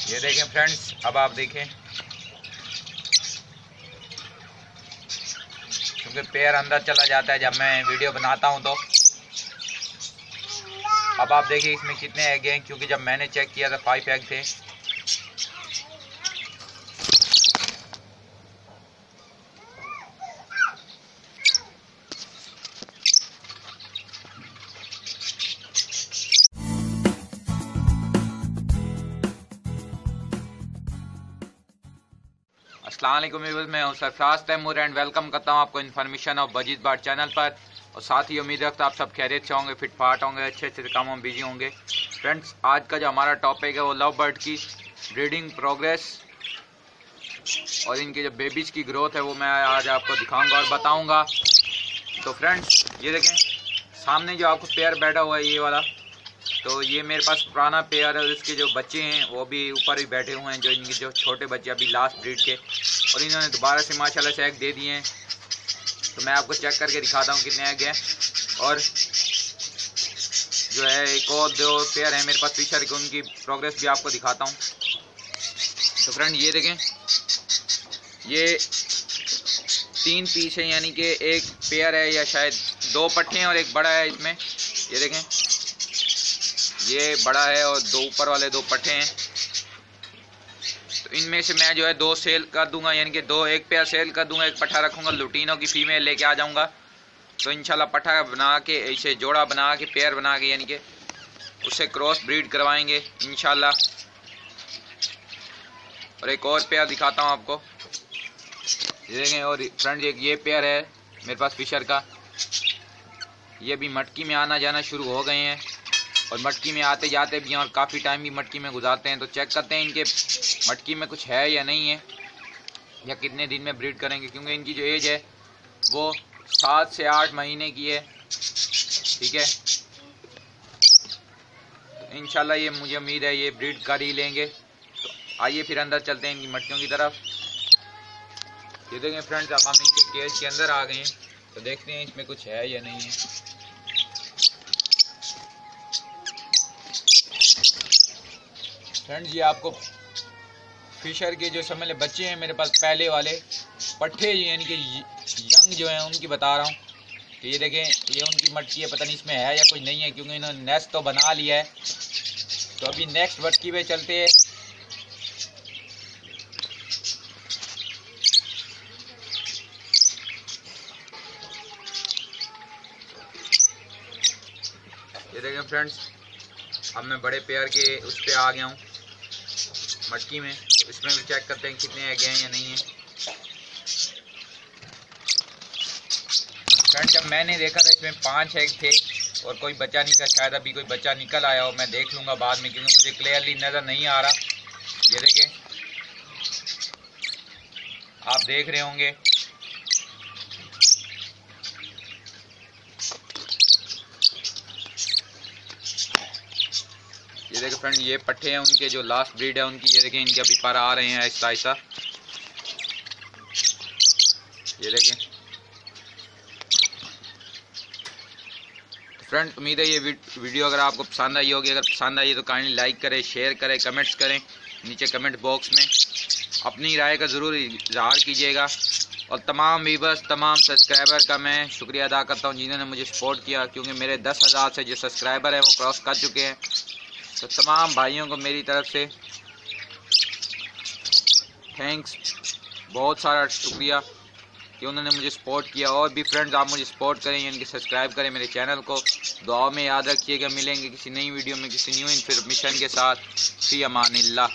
ये देखें फ्रेंड्स, अब आप देखें क्योंकि पेयर अंदर चला जाता है जब मैं वीडियो बनाता हूं। तो अब आप देखिए इसमें कितने एग हैं, क्योंकि जब मैंने चेक किया था 5 एग थे। अस्सलाम वालेकुम व्यूअर्स, मैं हूं सरफराज तैमूर एंड वेलकम करता हूं आपको इन्फॉर्मेशन ऑफ बजीज बाट चैनल पर। और साथ ही उम्मीद रखता हूं आप सब खैरियत से होंगे, फिट फाट होंगे, अच्छे अच्छे कामों में बिजी होंगे। फ्रेंड्स, आज का जो हमारा टॉपिक है वो लव बर्ड की ब्रीडिंग प्रोग्रेस और इनके जो बेबीज़ की ग्रोथ है वो मैं आज आपको दिखाऊँगा और बताऊँगा। तो फ्रेंड्स, ये देखें सामने जो आपको पेयर बैठा हुआ है ये वाला, तो ये मेरे पास पुराना पेयर है। इसके जो बच्चे हैं वो भी ऊपर ही बैठे हुए हैं, जो इनके जो छोटे बच्चे अभी लास्ट ब्रीड के, और इन्होंने दोबारा से माशाल्लाह से एग दे दिए हैं। तो मैं आपको चेक करके दिखाता हूँ कितने एग हैं। और जो है एक और 2 पेयर हैं मेरे पास फिशर के, उनकी प्रोग्रेस भी आपको दिखाता हूँ। तो फ्रेंड ये देखें, ये 3 पीस है, यानी कि एक पेयर है या शायद 2 पट्टे हैं और एक बड़ा है इसमें। ये देखें, ये बड़ा है और 2 ऊपर वाले 2 पट्टे हैं। तो इनमें से मैं जो है 2 सेल कर दूंगा, यानी कि 2 एक पेयर सेल कर दूंगा, एक पट्ठा रखूंगा, लुटीनों की फीमेल लेके आ जाऊंगा। तो इंशाल्लाह पट्ठा बना के, इसे जोड़ा बना के, पेयर बना के, यानी कि उससे क्रॉस ब्रीड करवाएंगे इंशाल्लाह। और एक और पेयर दिखाता हूँ आपको, ये देखें। और फ्रेंड एक ये पेयर है मेरे पास फिशर का, ये भी मटकी में आना जाना शुरू हो गए हैं और मटकी में आते जाते भी हैं और काफ़ी टाइम भी मटकी में गुजारते हैं। तो चेक करते हैं इनके मटकी में कुछ है या नहीं है, या कितने दिन में ब्रीड करेंगे, क्योंकि इनकी जो एज है वो 7 से 8 महीने की है। ठीक है, तो इंशाल्लाह ये मुझे उम्मीद है ये ब्रीड कर ही लेंगे। तो आइए फिर अंदर चलते हैं इनकी मटकियों की तरफ। ये देखें फ्रेंड्स, अब हम इनके केज के अंदर आ गए हैं, तो देखते हैं इसमें कुछ है या नहीं है। फ्रेंड्स, ये आपको फिशर के जो समझ ले बच्चे हैं मेरे पास पहले वाले पट्ठे, यानी कि यंग जो हैं उनकी बता रहा हूँ। तो ये देखें, ये उनकी मटकी है, पता नहीं इसमें है या कुछ नहीं है, क्योंकि इन्होंने नेस्ट तो बना लिया है। तो अभी नेक्स्ट मटकी पे चलते हैं। ये देखें फ्रेंड्स, अब मैं बड़े पेयर के उस पर आ गया हूँ मटकी में। तो इसमें भी चेक करते हैं कितने एग हैं या नहीं है। फ्रेंड, जब मैंने देखा था इसमें 5 एग थे और कोई बच्चा नहीं था, शायद अभी कोई बच्चा निकल आया हो, मैं देख लूँगा बाद में, क्योंकि मुझे क्लियरली नज़र नहीं आ रहा। ये देखें, आप देख रहे होंगे, ये देखें फ्रेंड, ये पट्टे हैं उनके जो लास्ट ब्रीड है उनकी। ये देखें, इनके अभी पर आ रहे हैं आहिस्ता आहिस्ता। ये देखें फ्रेंड, उम्मीद है ये वीडियो अगर आपको पसंद आई होगी। अगर पसंद आई तो काइंडली लाइक करें, शेयर करें, कमेंट्स करें नीचे कमेंट बॉक्स में। अपनी राय का ज़रूर इजहार कीजिएगा। और तमाम व्यूअर्स, तमाम सब्सक्राइबर का मैं शुक्रिया अदा करता हूँ जिन्होंने मुझे सपोर्ट किया, क्योंकि मेरे 10,000 से जो सब्सक्राइबर हैं वो क्रॉस कर चुके हैं। तो तमाम भाइयों को मेरी तरफ से थैंक्स, बहुत सारा शुक्रिया कि उन्होंने मुझे सपोर्ट किया। और भी फ्रेंड्स, आप मुझे सपोर्ट करें, यानी कि सब्सक्राइब करें मेरे चैनल को। दुआ में याद रखिएगा, मिलेंगे किसी नई वीडियो में किसी न्यू इन्फॉर्मेशन के साथ। फी अमानिल्लाह।